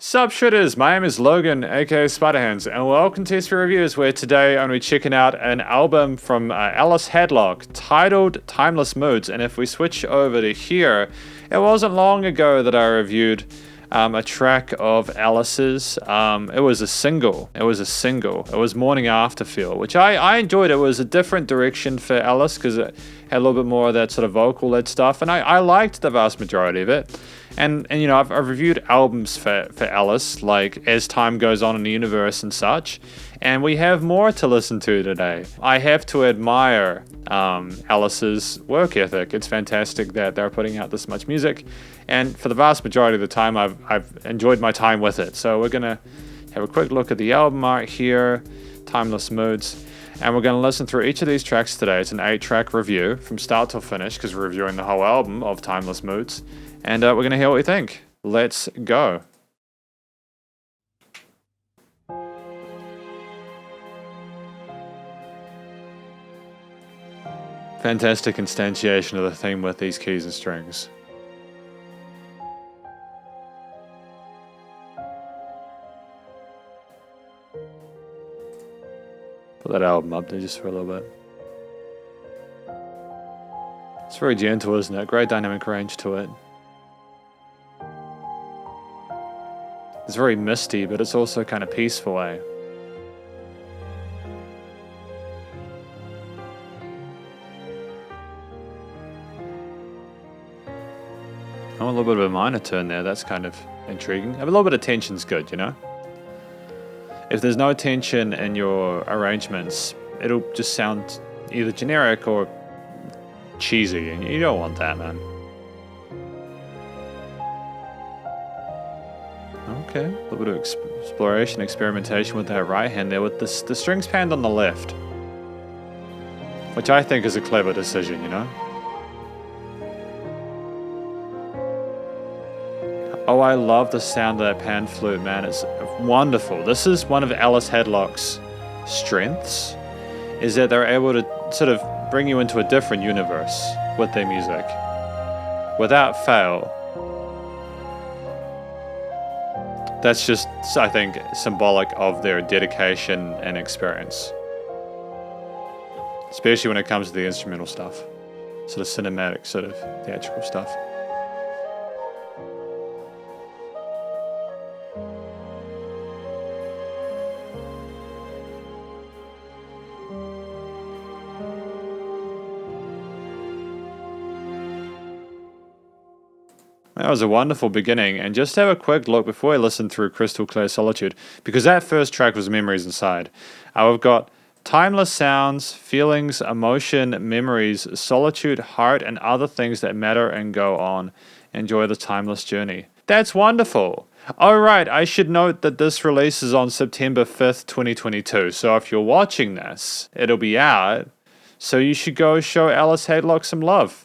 Sup Shredders, my name is Logan, aka Spiderhands, and welcome to SP Reviews, where today I'm going to be checking out an album from Ellis Hadlock titled Timeless Moods. And if we switch over to here, it wasn't long ago that I reviewed a track of Ellis's. It was a single. It was Morning After Feel, which I enjoyed. It was a different direction for Ellis because it had a little bit more of that sort of vocal-led stuff, and I liked the vast majority of it. And you know, I've reviewed albums for Ellis, like As Time Goes On in the Universe and such, and we have more to listen to today. I have to admire Ellis's work ethic. It's fantastic that they're putting out this much music, and for the vast majority of the time, I've enjoyed my time with it. So we're gonna have a quick look at the album art here, Timeless Moods, and we're gonna listen through each of these tracks today. It's an 8-track review from start till finish because we're reviewing the whole album of Timeless Moods. And we're going to hear what we think. Let's go. Fantastic instantiation of the theme with these keys and strings. Put that album up there just for a little bit. It's very gentle, isn't it? Great dynamic range to it. It's very misty, but it's also kind of peaceful, eh? Oh, a little bit of a minor turn there. That's kind of intriguing. A little bit of tension's good, you know? If there's no tension in your arrangements, it'll just sound either generic or cheesy, and you don't want that, man. Okay, a little bit of exploration, experimentation with that right hand there, with the strings panned on the left, which I think is a clever decision, you know? Oh, I love the sound of that pan flute, man. It's wonderful. This is one of Ellis Hadlock's strengths, is that they're able to sort of bring you into a different universe with their music without fail. That's just, I think, symbolic of their dedication and experience, especially when it comes to the instrumental stuff, sort of cinematic, sort of theatrical stuff. That was a wonderful beginning, and just have a quick look before I listen through Crystal Clear Solitude, because that first track was Memories Inside. We've got timeless sounds, feelings, emotion, memories, solitude, heart, and other things that matter and go on. Enjoy the timeless journey. That's wonderful. Oh, right, I should note that this releases on September 5th, 2022, so if you're watching this, it'll be out, so you should go show Ellis Hadlock some love.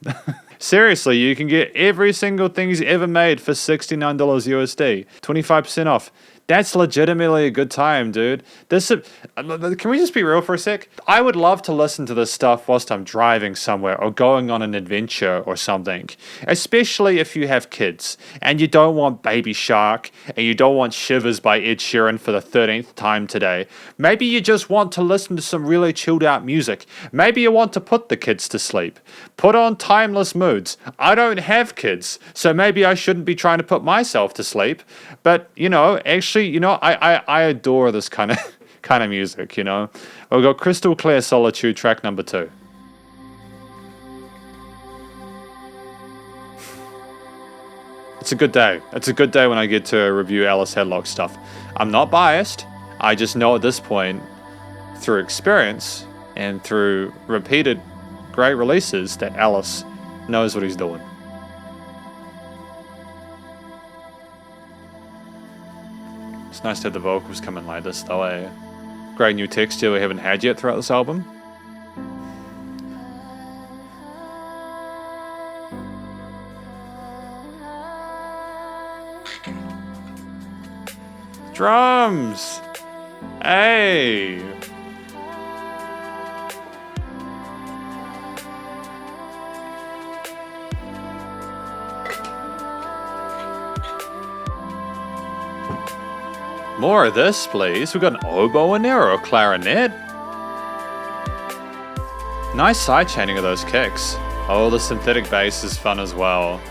Seriously, you can get every single thing he's ever made for $69 USD, 25% off. That's legitimately a good time, dude. Can we just be real for a sec? I would love to listen to this stuff whilst I'm driving somewhere or going on an adventure or something. Especially if you have kids and you don't want Baby Shark and you don't want Shivers by Ed Sheeran for the 13th time today. Maybe you just want to listen to some really chilled out music. Maybe you want to put the kids to sleep. Put on Timeless Moods. I don't have kids, so maybe I shouldn't be trying to put myself to sleep. But, you know, actually, you know, I adore this kind of music, you know. We've got Crystal Clear Solitude, track number 2. It's a good day. It's a good day when I get to review Ellis Hadlock stuff. I'm not biased. I just know at this point, through experience and through repeated great releases, that Ellis knows what he's doing. It's nice to have the vocals come in like this, though. Great new texture we haven't had yet throughout this album. Drums! Hey! More of this, please. We've got an oboe in there or a clarinet. Nice side chaining of those kicks. Oh, the synthetic bass is fun as well.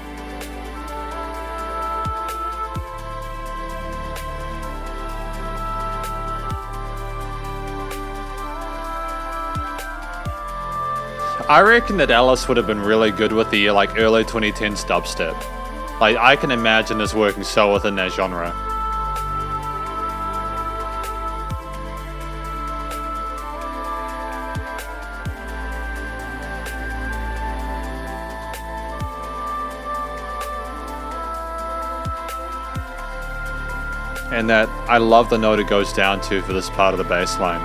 I reckon that Ellis would have been really good with the like early 2010s dubstep. Like I can imagine this working so within that genre. And that I love the note it goes down to for this part of the bass line.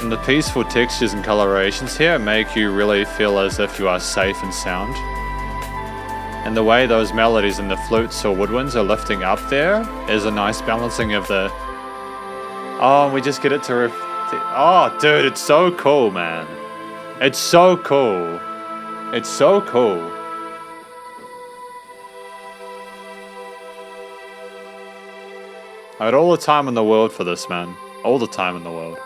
And the peaceful textures and colorations here make you really feel as if you are safe and sound. And the way those melodies and the flutes or woodwinds are lifting up there is a nice balancing of the... Oh, we just get it to... Oh, dude, it's so cool, man. It's so cool. It's so cool. I had all the time in the world for this, man. All the time in the world.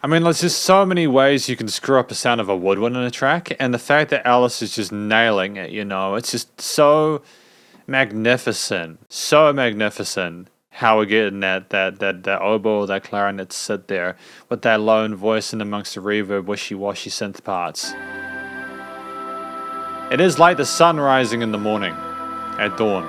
I mean, there's just so many ways you can screw up the sound of a woodwind in a track, and the fact that Ellis is just nailing it, you know, it's just so magnificent how we're getting that oboe, that clarinet sit there with that lone voice in amongst the reverb, wishy-washy synth parts. It is like the sun rising in the morning at dawn.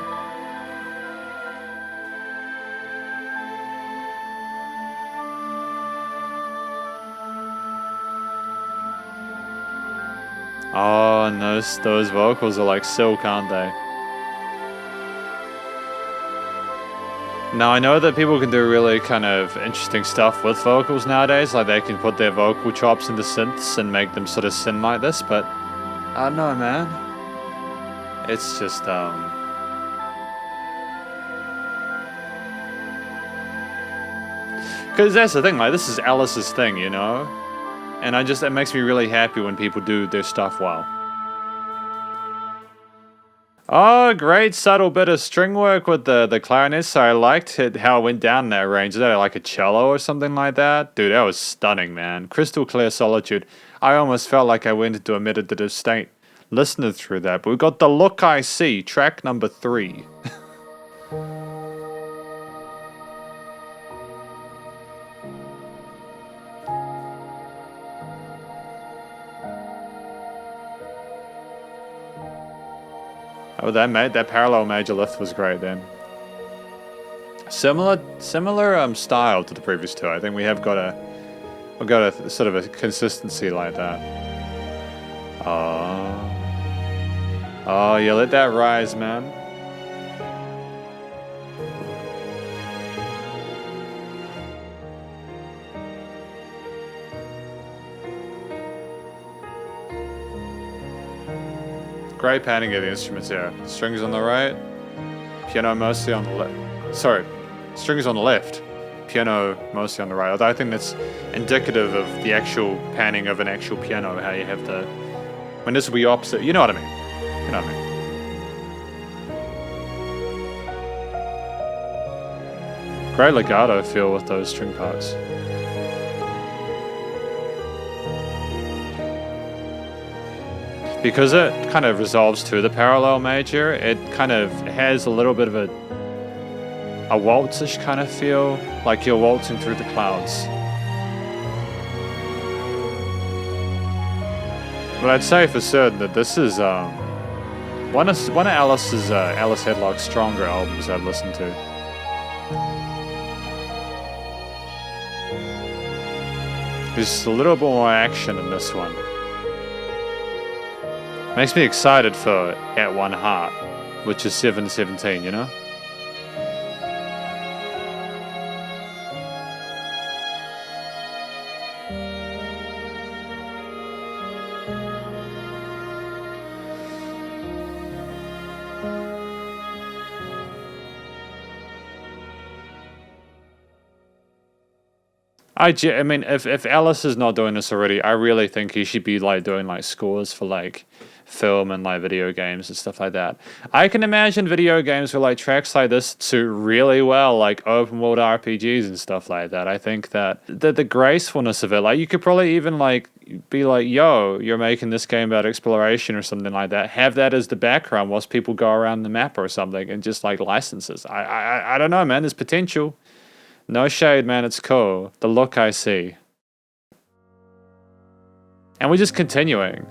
Oh, and those vocals are like silk, aren't they? Now, I know that people can do really kind of interesting stuff with vocals nowadays, like they can put their vocal chops into synths and make them sort of sing like this, but I don't know, man. It's just, because that's the thing, like, this is Ellis's thing, you know? And it makes me really happy when people do their stuff well. Oh, great subtle bit of string work with the clarinet. So I liked it, how it went down that range. Is that like a cello or something like that? Dude, that was stunning, man. Crystal clear solitude. I almost felt like I went into a meditative state listening through that. But we got The Look I See, track number 3. Oh, that parallel major lift was great then. Similar style to the previous two. I think we've got a sort of a consistency like that. Oh, you let that rise, man. Great panning of the instruments here. Strings on the right, piano mostly on the left. Sorry, strings on the left, piano mostly on the right. Although I think that's indicative of the actual panning of an actual piano, how you have the... When this will be opposite, you know what I mean. You know what I mean. Great legato feel with those string parts. Because it kind of resolves to the parallel major, it kind of has a little bit of a waltz-ish kind of feel, like you're waltzing through the clouds. But I'd say for certain that this is one of Ellis Hadlock's stronger albums I've listened to. There's just a little bit more action in this one. Makes me excited for At One Heart, which is 7/17, you know? I mean, if Ellis is not doing this already, I really think he should be like doing like scores for like film and like video games and stuff like that. I can imagine video games with like tracks like this suit really well, like open world RPGs and stuff like that. I think that the gracefulness of it, like you could probably even like be like, yo, you're making this game about exploration or something like that. Have that as the background whilst people go around the map or something, and just like licenses. I don't know, man. There's potential. No shade, man. It's cool. The look I see. And we're just continuing.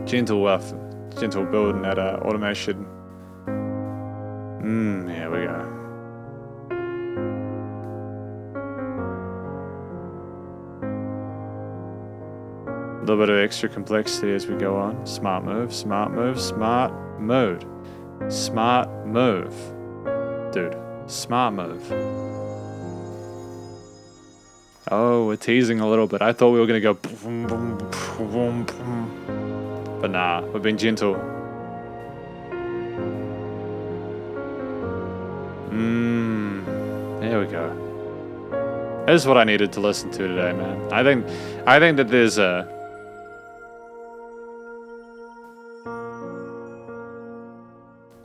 Gentle building that automation. Here we go. A little bit of extra complexity as we go on. Smart move, smart move, smart mode. Smart move. Dude, smart move. Oh, we're teasing a little bit. I thought we were going to go boom, boom, boom, boom. But nah, we've been gentle. There we go. This is what I needed to listen to today, man. I think that there's a...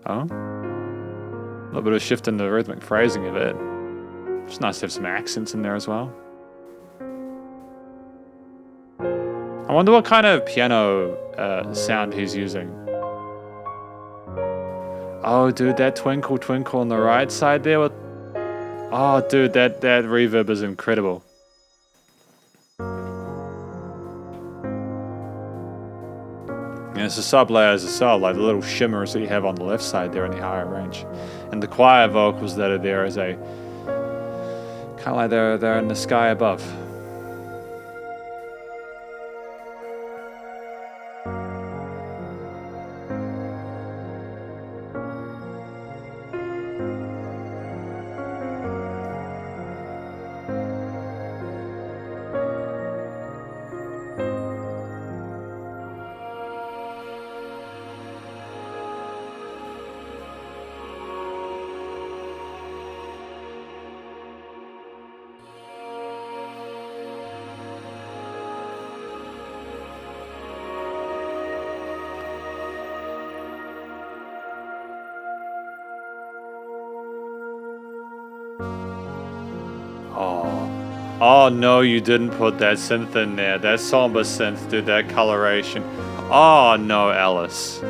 Oh? A little bit of shift in the rhythmic phrasing of it. It's nice to have some accents in there as well. I wonder what kind of piano sound he's using. Oh, dude, that twinkle twinkle on the right side there. Oh, dude, that reverb is incredible. And it's a sub layer as a sub, like the little shimmers that you have on the left side there in the higher range. And the choir vocals that are there as a... kind of like they're in the sky above. Oh no, you didn't put that synth in there. That somber synth, dude, that coloration. Oh no, Ellis.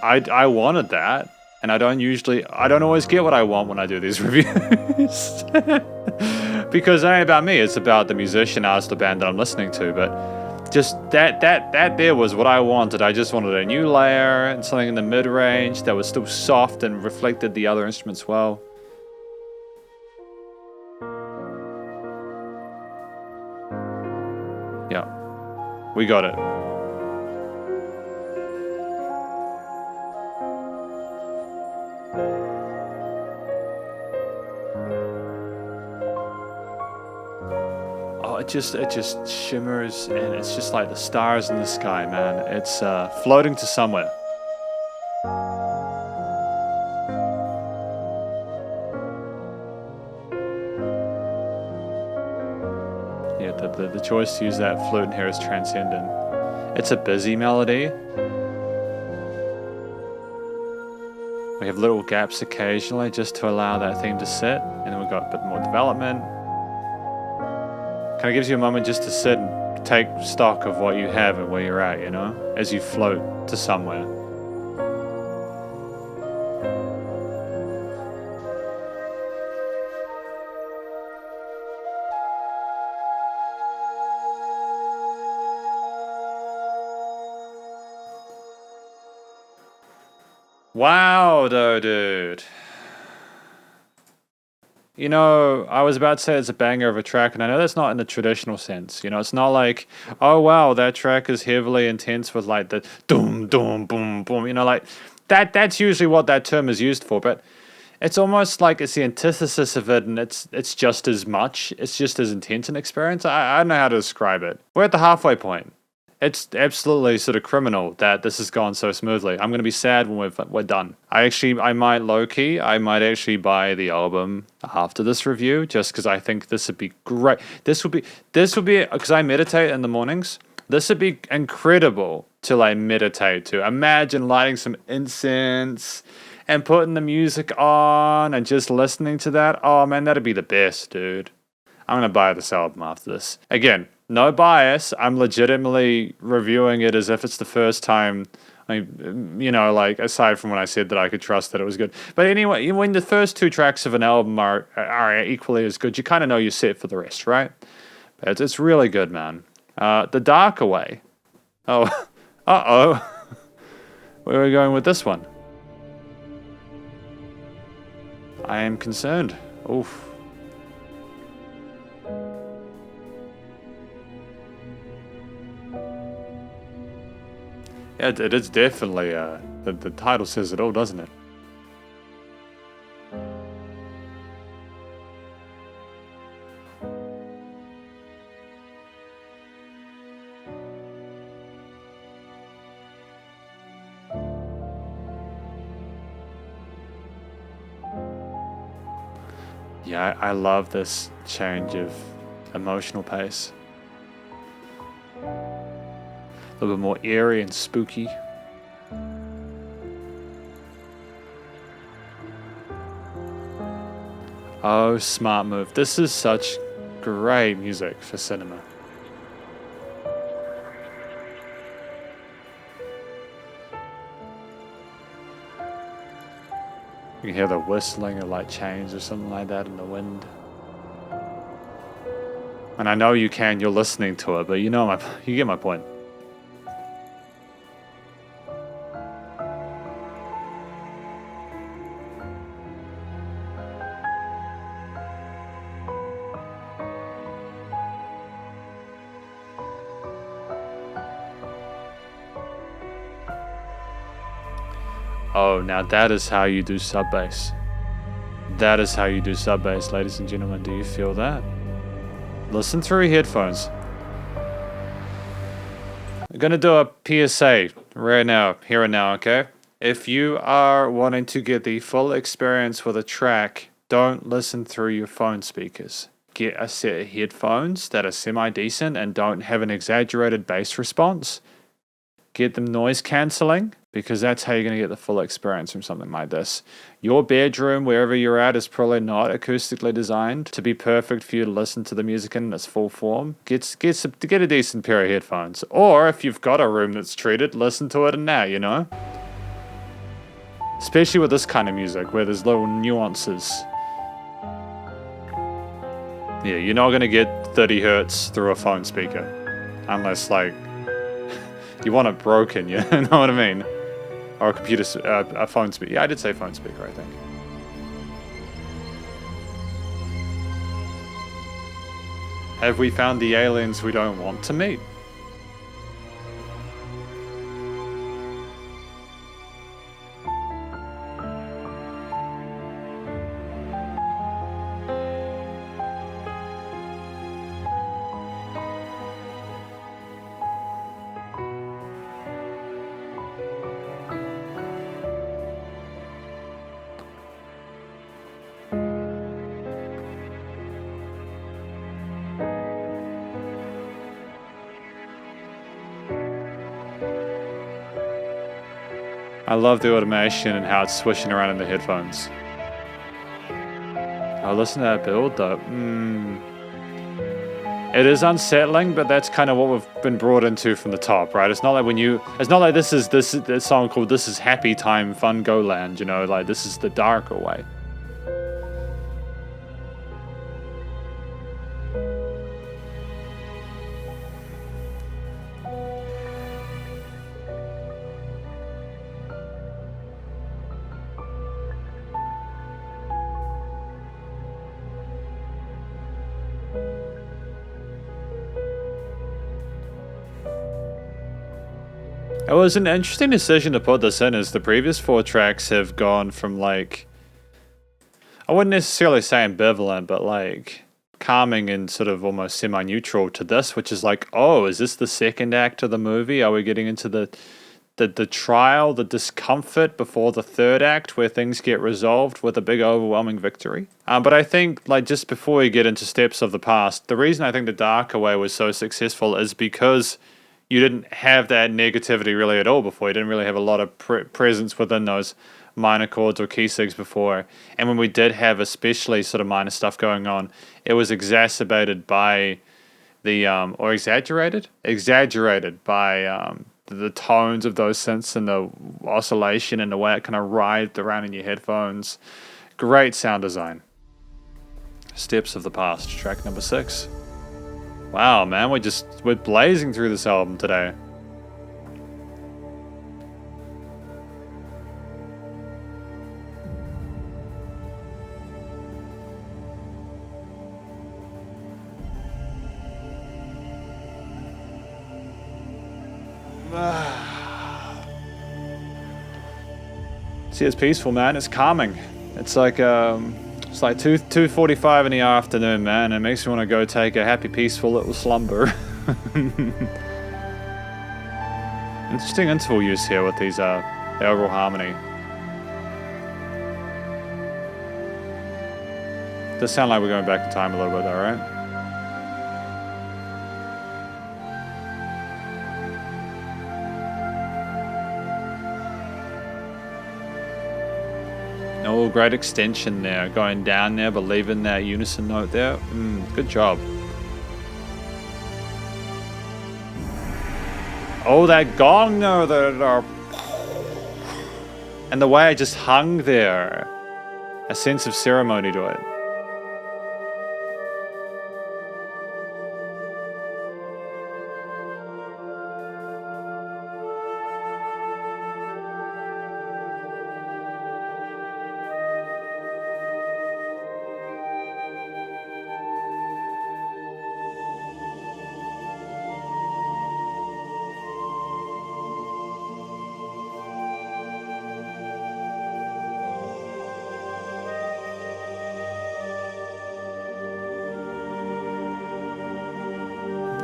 I wanted that, and I don't always get what I want when I do these reviews. Because it ain't about me, it's about the musician, artist, the band that I'm listening to, but just that there was what I wanted. I just wanted a new layer and something in the mid-range that was still soft and reflected the other instruments well. Yeah, we got it. It just shimmers, and it's just like the stars in the sky, man. It's floating to somewhere. Yeah, the choice to use that flute in here is transcendent. It's a busy melody. We have little gaps occasionally just to allow that theme to sit, and then we've got a bit more development. Kind of gives you a moment just to sit and take stock of what you have and where you're at, you know, as you float to somewhere. Wow, though, dude. You know, I was about to say it's a banger of a track, and I know that's not in the traditional sense. You know, it's not like, oh wow, that track is heavily intense with like the doom, doom, boom, boom. You know, like that's usually what that term is used for, but it's almost like it's the antithesis of it, and it's just as much, it's just as intense an experience. I don't know how to describe it. We're at the halfway point. It's absolutely sort of criminal that this has gone so smoothly. I'm gonna be sad when we're done. I might low-key, I might actually buy the album after this review, just because I think this would be great. This would be, because I meditate in the mornings. This would be incredible to like meditate to. Imagine lighting some incense and putting the music on and just listening to that. Oh man, that'd be the best, dude. I'm gonna buy this album after this. Again, no bias. I'm legitimately reviewing it as if it's the first time. Like aside from when I said that I could trust that it was good. But anyway, when the first two tracks of an album are equally as good, you kind of know you're set for the rest, right? It's really good, man. The Darker Way. Oh, where are we going with this one? I am concerned. Oof. Yeah, it is definitely, the title says it all, doesn't it? Yeah, I love this change of emotional pace. A little bit more eerie and spooky. Oh, smart move. This is such great music for cinema. You can hear the whistling of like chains or something like that in the wind. And I know you can, you're listening to it, but you get my point. Oh, now that is how you do sub bass. That is how you do sub bass, ladies and gentlemen. Do you feel that? Listen through your headphones. I'm gonna do a PSA right now, here and now, okay? If you are wanting to get the full experience with a track, don't listen through your phone speakers. Get a set of headphones that are semi-decent and don't have an exaggerated bass response. Get them noise cancelling, because that's how you're going to get the full experience from something like this. Your bedroom, wherever you're at, is probably not acoustically designed to be perfect for you to listen to the music in its full form. Get a decent pair of headphones. Or if you've got a room that's treated, listen to it in there, you know? Especially with this kind of music, where there's little nuances. Yeah, you're not going to get 30 hertz through a phone speaker. Unless, like, you want it broken, you know what I mean? Or a computer, a phone speaker. Yeah, I did say phone speaker, I think. Have we found the aliens we don't want to meet? I love the automation and how it's swishing around in the headphones. Oh, listen to that build though. It is unsettling, but that's kind of what we've been brought into from the top, right? It's not like this is a song called "This Is Happy Time Fun Go Land," you know, like this is the darker way. It was an interesting decision to put this in, as the previous 4 tracks have gone from like, I wouldn't necessarily say ambivalent, but like calming and sort of almost semi-neutral to this, which is like, oh, is this the second act of the movie? Are we getting into the trial, the discomfort before the third act where things get resolved with a big overwhelming victory? But I think, like, just before we get into Steps of the Past, the reason I think The Darker Way was so successful is because you didn't have that negativity really at all before. You didn't really have a lot of presence within those minor chords or key sigs before. And when we did have especially sort of minor stuff going on, it was exacerbated by the, or exaggerated by the tones of those synths and the oscillation and the way it kind of writhed around in your headphones. Great sound design. Steps of the Past, track number 6. Wow, man, we're blazing through this album today. See, it's peaceful, man. It's calming. It's like 2:45 in the afternoon, man. It makes me want to go take a happy, peaceful little slumber. Interesting interval use here with these the overall harmony. Does sound like we're going back in time a little bit, though, right? Oh, great extension there, going down there, but leaving that unison note there. Good job. Oh, that gong though, and the way it just hung there, a sense of ceremony to it.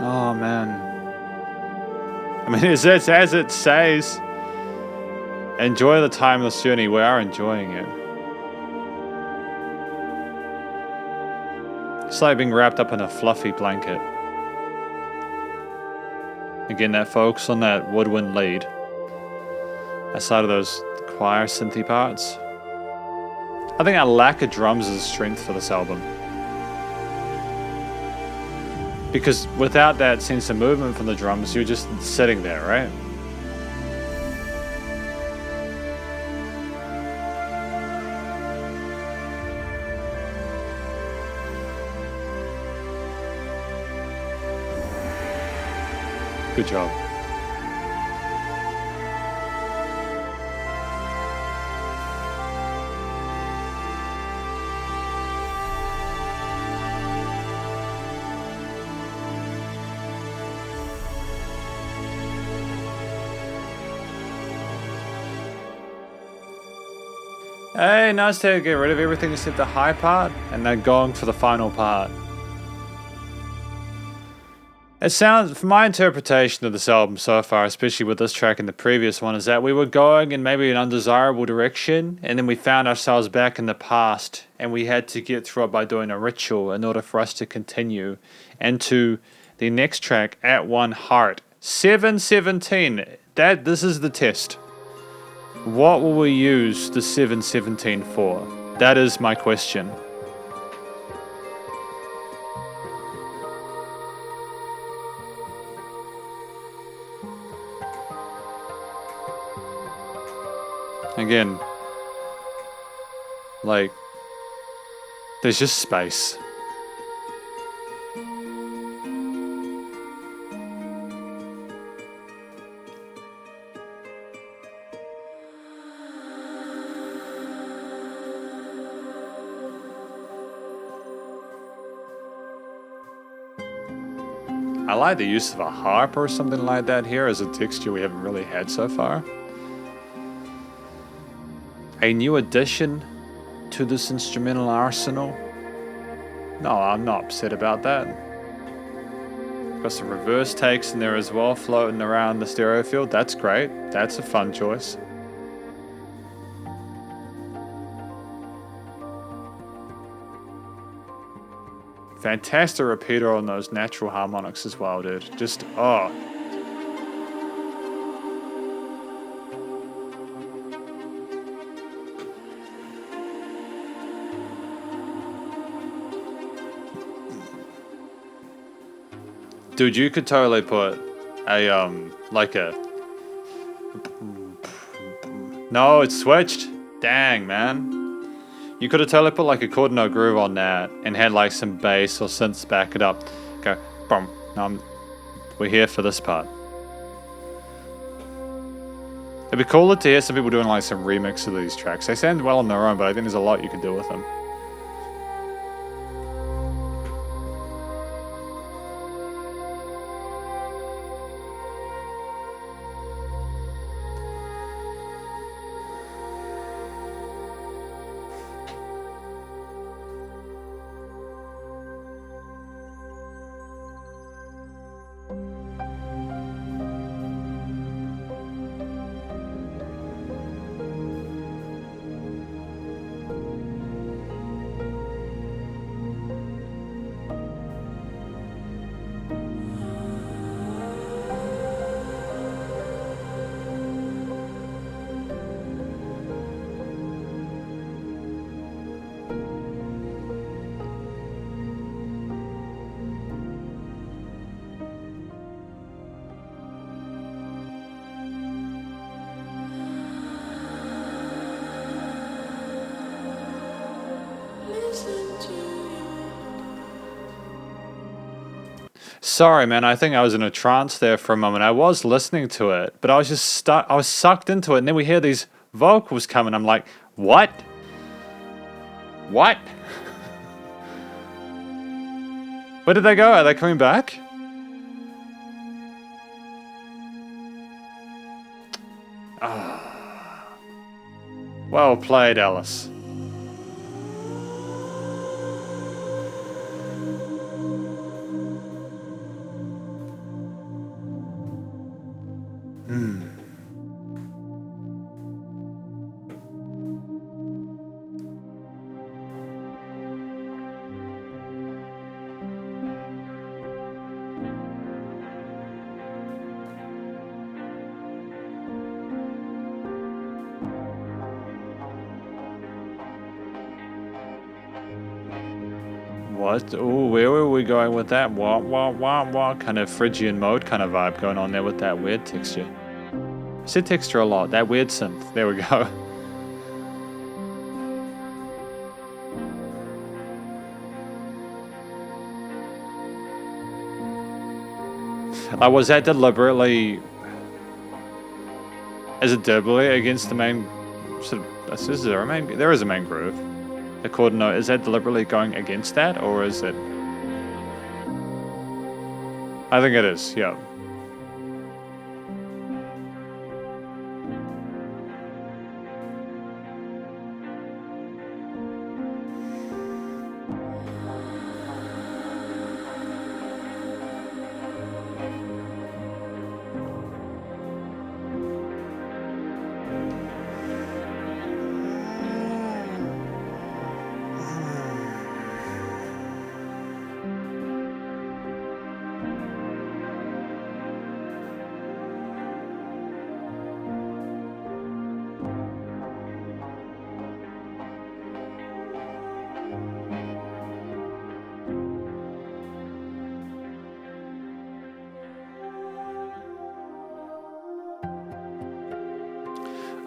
Oh man. I mean, as it says, enjoy the timeless journey. We are enjoying it. It's like being wrapped up in a fluffy blanket. Again, that focus on that woodwind lead. Aside of those choir synthy parts. I think our lack of drums is a strength for this album. Because without that sense of movement from the drums, you're just sitting there, right? Good job. Hey, nice to get rid of everything except the high part and then going for the final part. It sounds, from my interpretation of this album so far, especially with this track and the previous one, is that we were going in maybe an undesirable direction and then we found ourselves back in the past and we had to get through it by doing a ritual in order for us to continue into the next track, At One Heart. 717. This is the test. What will we use the 717 for? That is my question. Again, like, there's just space. I like the use of a harp or something like that here as a texture we haven't really had so far. A new addition to this instrumental arsenal. No, I'm not upset about that. Got some reverse takes in there as well, floating around the stereo field. That's great. That's a fun choice. Fantastic repeater on those natural harmonics as well, dude. Just, oh. Dude, you could totally put a, like a... No, it's switched. Dang, man. You could have totally put like a chord no groove on that and had like some bass or synths back it up. Go, boom. No, we're here for this part. It'd be cooler to hear some people doing like some remix of these tracks. They sound well on their own, but I think there's a lot you can do with them. Sorry, man. I think I was in a trance there for a moment. I was listening to it, but I was just stuck. I was sucked into it, and then we hear these vocals coming. I'm like, what? What? Where did they go? Are they coming back? Ah. Well played, Ellis. What? Oh, where were we going with that? Wah, wah, wah, wah. Kind of Phrygian mode kind of vibe going on there with that weird texture. I said texture a lot. That weird synth. There we go. Like, was that deliberately... Is it deliberately against the main... Sort of, is there a main... There is a main groove. The chord note, is that deliberately going against that, or is it... I think it is, yeah.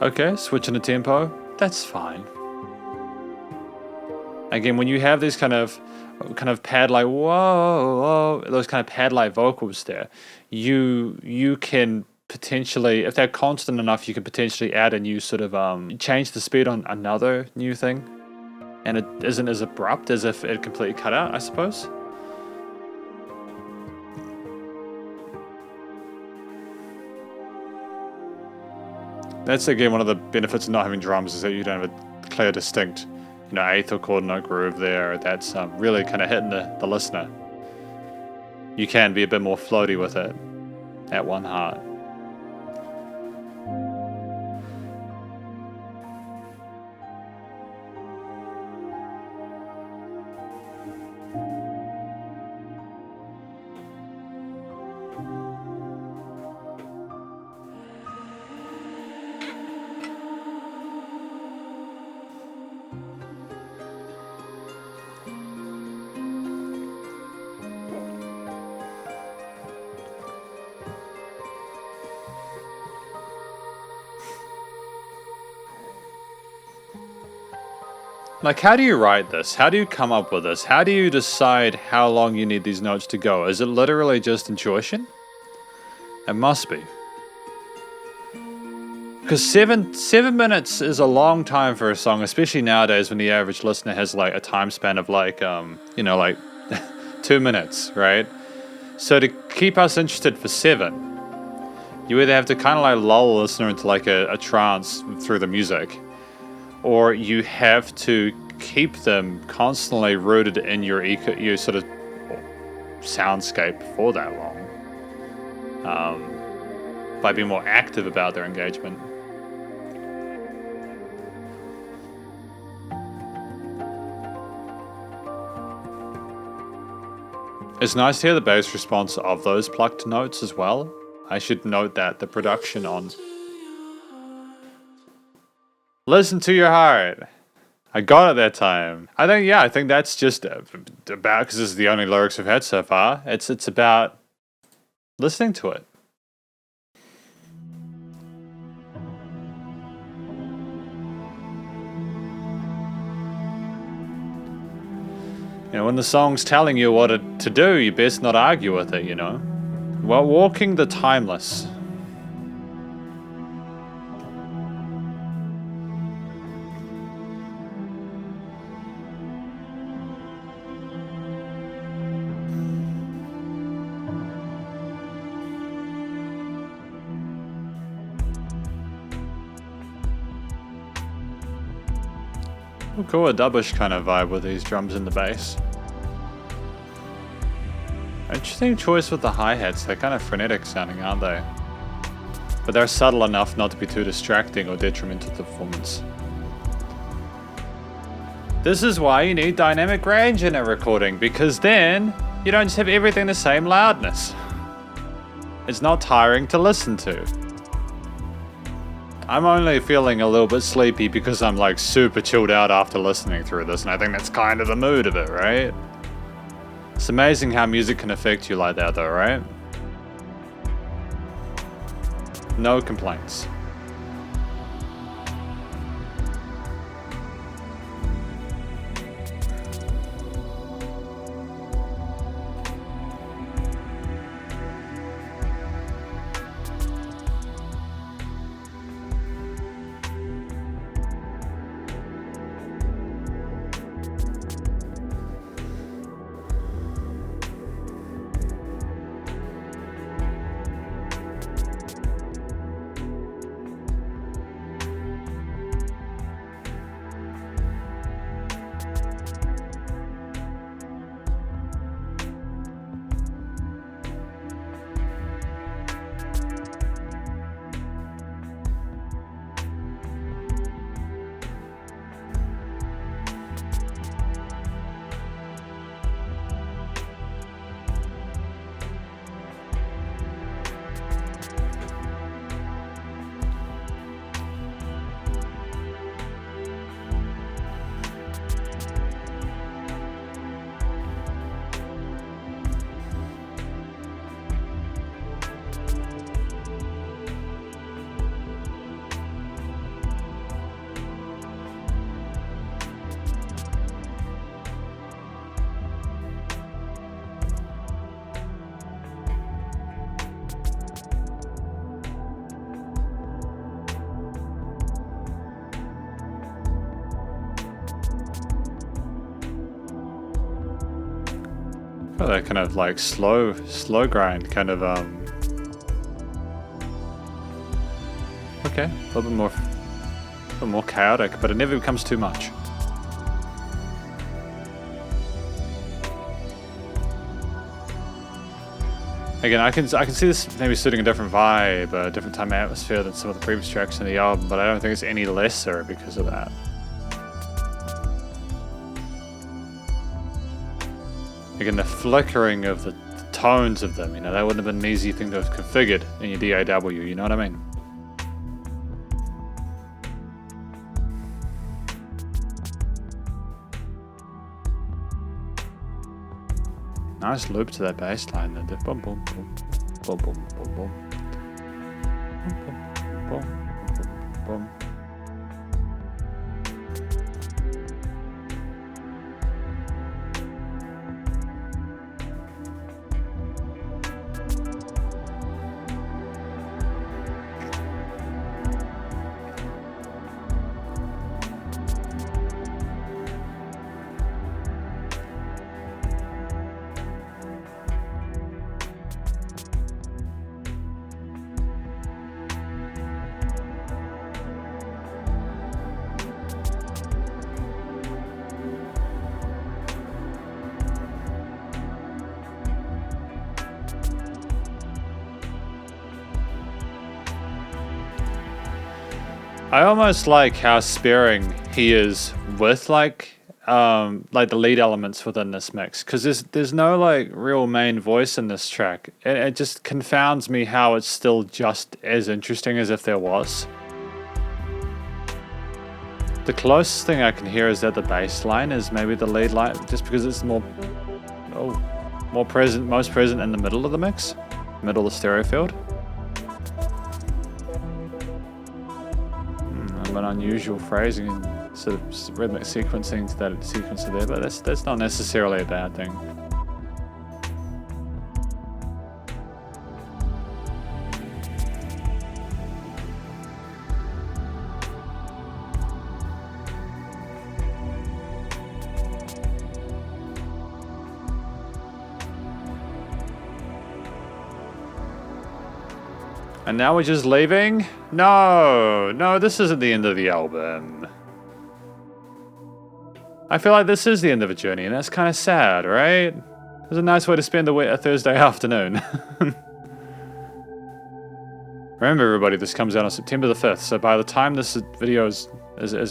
Okay, switching the tempo, that's fine. Again, when you have these kind of pad-like, whoa, those kind of pad-like vocals there, you can potentially, if they're constant enough, you can potentially add a new sort of, change the speed on another new thing. And it isn't as abrupt as if it completely cut out, I suppose. That's again one of the benefits of not having drums, is that you don't have a clear, distinct, eighth or quarter note groove there, that's really kind of hitting the listener. You can be a bit more floaty with it at one heart. Like, how do you write this? How do you come up with this? How do you decide how long you need these notes to go? Is it literally just intuition? It must be. Because seven minutes is a long time for a song, especially nowadays when the average listener has like a time span of like, like 2 minutes, right? So to keep us interested for 7, you either have to kind of like lull the listener into like a trance through the music, or you have to keep them constantly rooted in your sort of soundscape for that long, by being more active about their engagement. It's nice to hear the bass response of those plucked notes as well. I should note that the production on Listen to Your Heart, I got it that time. I think that's just about, because this is the only lyrics we've had so far, it's about listening to it. When the song's telling you what to do, you best not argue with it, While walking the timeless. We'll call a dubbish kind of vibe with these drums and the bass. Interesting choice with the hi-hats. They're kind of frenetic sounding, aren't they? But they're subtle enough not to be too distracting or detrimental to the performance. This is why you need dynamic range in a recording, because then you don't just have everything the same loudness. It's not tiring to listen to. I'm only feeling a little bit sleepy because I'm like super chilled out after listening through this, and I think that's kind of the mood of it, right? It's amazing how music can affect you like that though, right? No complaints. Oh, that kind of like slow grind kind of okay, a little bit more chaotic, but it never becomes too much. Again, I can see this maybe suiting a different vibe, a different time atmosphere than some of the previous tracks in the album, but I don't think it's any lesser because of that. Again, the flickering of the tones of them, you know, that wouldn't have been an easy thing to have configured in your DAW, you know what I mean? Nice loop to that bass line. Boom, boom, boom, boom, boom, boom, boom, boom, boom, boom, boom. I almost like how sparing he is with like the lead elements within this mix, because there's no like real main voice in this track. It just confounds me how it's still just as interesting as if there was. The closest thing I can hear is that the bass line is maybe the lead line, just because it's more present, most present in the middle of the mix, middle of the stereo field. An unusual phrasing and sort of rhythmic sequencing to that sequencer there, but that's not necessarily a bad thing. And now we're just leaving? No, this isn't the end of the album. I feel like this is the end of a journey, and that's kind of sad, right? It's a nice way to spend a Thursday afternoon. Remember, everybody, this comes out on September the 5th, so by the time this video is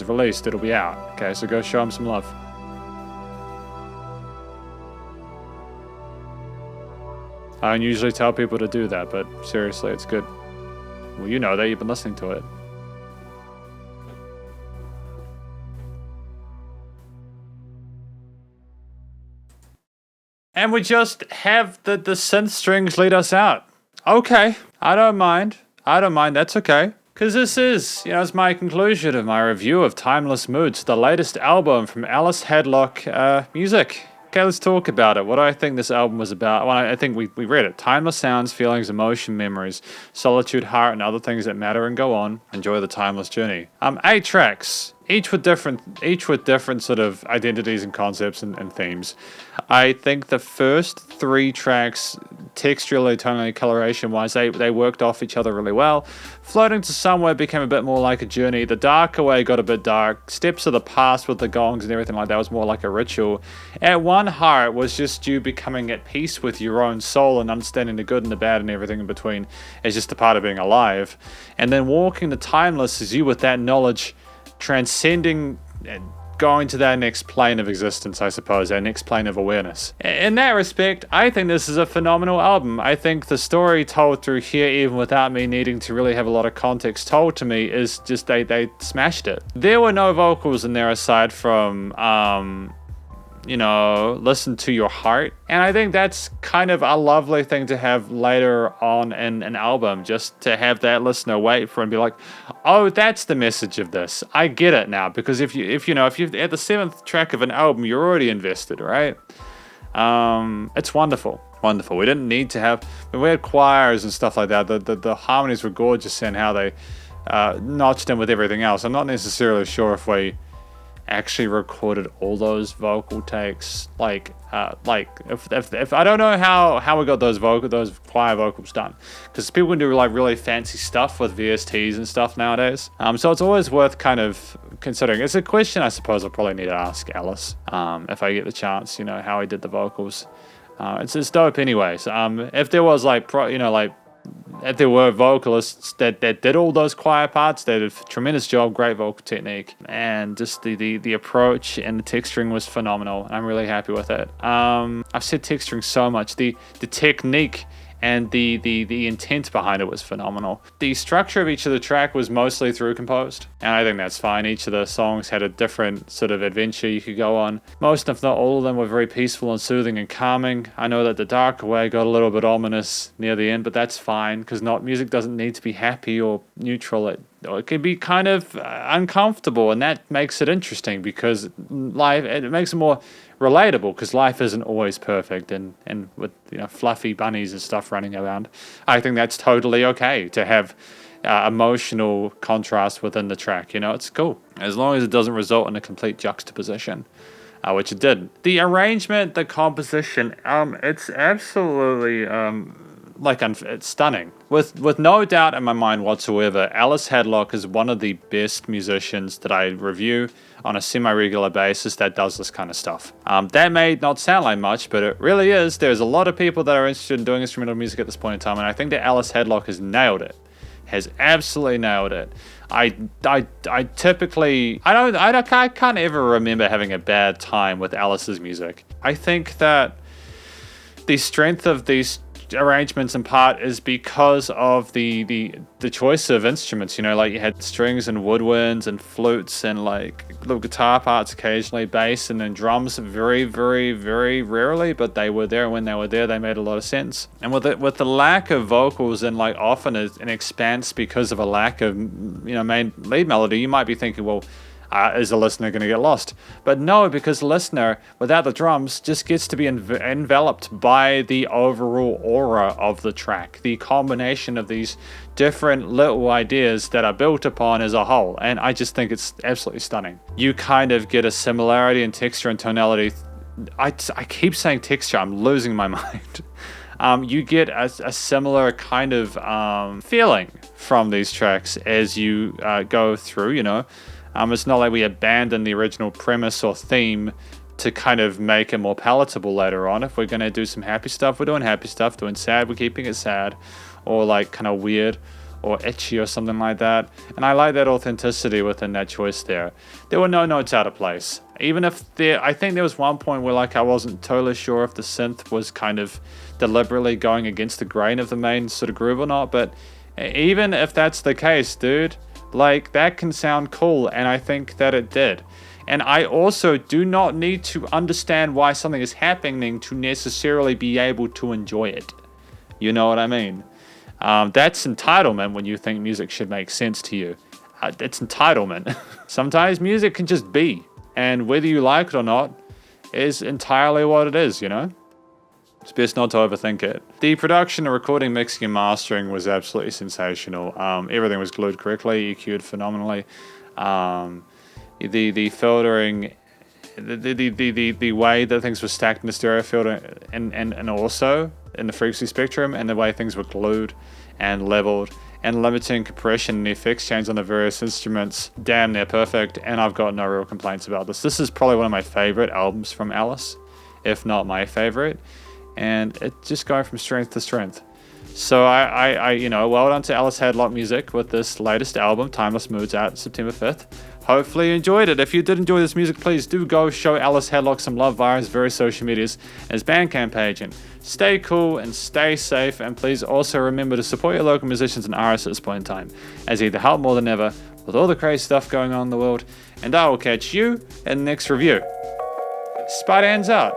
released, it'll be out. Okay, so go show him some love. I don't usually tell people to do that, but seriously, it's good. Well, you know that, you've been listening to it. And we just have the synth strings lead us out. Okay, I don't mind, that's okay. Because this is, it's my conclusion of my review of Timeless Moods, the latest album from Ellis Hadlock Music. Okay, let's talk about it. What do I think this album was about? Well, I think we read it. Timeless sounds, feelings, emotion, memories, solitude, heart, and other things that matter and go on. Enjoy the timeless journey. 8 tracks, each with different sort of identities and concepts and themes. I think the first 3 tracks, texturally, tonally, coloration-wise, they worked off each other really well. Floating to Somewhere became a bit more like a journey. The Darker Way got a bit dark. Steps of the Past with the gongs and everything like that was more like a ritual. At One Heart was just you becoming at peace with your own soul and understanding the good and the bad and everything in between as just a part of being alive. And then Walking the Timeless is you with that knowledge transcending and going to that next plane of existence, I suppose, that next plane of awareness. In that respect, I think this is a phenomenal album. I think the story told through here, even without me needing to really have a lot of context told to me, is just they smashed it. There were no vocals in there aside from listen to your heart. And I think that's kind of a lovely thing to have later on in an album, just to have that listener wait for and be like, oh, that's the message of this. I get it now. Because if you're at the 7th track of an album, you're already invested, right? It's wonderful. Wonderful. We didn't need to have, when we had choirs and stuff like that, the harmonies were gorgeous and how they notched in with everything else. I'm not necessarily sure if we actually recorded all those vocal takes, if I don't know how we got those choir vocals done, because people can do like really fancy stuff with VSTs and stuff nowadays, so it's always worth kind of considering. It's a question I suppose I'll probably need to ask Ellis if I get the chance, how he did the vocals. It's dope anyways. If there was like, if there were vocalists that did all those choir parts, they did a tremendous job, great vocal technique, and just the approach and the texturing was phenomenal. I'm really happy with it. I've said texturing so much. The technique and the intent behind it was phenomenal. The structure of each of the track was mostly through composed, and I think that's fine. Each of the songs had a different sort of adventure you could go on. Most, if not all of them, were very peaceful and soothing and calming. I know that the darker way got a little bit ominous near the end, but that's fine, because music doesn't need to be happy or neutral. It can be kind of uncomfortable, and that makes it interesting, because it makes it more relatable, because life isn't always perfect, and with fluffy bunnies and stuff running around. I think that's totally okay to have emotional contrast within the track. It's cool as long as it doesn't result in a complete juxtaposition, which it did. The arrangement, the composition, it's absolutely it's stunning. With no doubt in my mind whatsoever, Ellis Hadlock is one of the best musicians that I review on a semi-regular basis that does this kind of stuff. That may not sound like much, but it really is. There's a lot of people that are interested in doing instrumental music at this point in time, and I think that Ellis Hadlock has nailed it. Has absolutely nailed it. I typically I can't ever remember having a bad time with Ellis's music. I think that the strength of these arrangements in part is because of the choice of instruments. You had strings and woodwinds and flutes and little guitar parts occasionally, bass, and then drums very, very, very rarely, but they were there. When they were there, they made a lot of sense. And with the lack of vocals and often an expanse because of a lack of main lead melody, you might be thinking, well, is the listener going to get lost? But no, because the listener, without the drums, just gets to be enveloped by the overall aura of the track, the combination of these different little ideas that are built upon as a whole. And I just think it's absolutely stunning. You kind of get a similarity in texture and tonality. I keep saying texture, I'm losing my mind. You get a similar kind of feeling from these tracks as you go through, It's not like we abandon the original premise or theme to kind of make it more palatable later on. If we're going to do some happy stuff, we're doing happy stuff. Doing sad, we're keeping it sad. Or kind of weird or itchy or something like that. And I like that authenticity within that choice there. There were no notes out of place. Even if I think there was one point where I wasn't totally sure if the synth was kind of deliberately going against the grain of the main sort of groove or not. But even if that's the case, dude, that can sound cool, and I think that it did. And I also do not need to understand why something is happening to necessarily be able to enjoy it. You know what I mean? That's entitlement when you think music should make sense to you. It's entitlement. Sometimes music can just be, and whether you like it or not is entirely what it is, It's best not to overthink it. The production, recording, mixing, and mastering was absolutely sensational. Everything was glued correctly, EQ'd phenomenally. The filtering, the way that things were stacked in the stereo field, and also in the frequency spectrum, and the way things were glued and leveled, and limiting compression and the effects change on the various instruments, damn near perfect. And I've got no real complaints about this. This is probably one of my favorite albums from Ellis, if not my favorite. And it's just going from strength to strength. So I well done to Ellis Hadlock Music with this latest album, Timeless Moods, out September 5th. Hopefully you enjoyed it. If you did enjoy this music, please do go show Ellis Hadlock some love via his various social medias and his Bandcamp page. And stay cool and stay safe. And please also remember to support your local musicians and artists at this point in time, as they help more than ever with all the crazy stuff going on in the world. And I will catch you in the next review. Spiderhands out.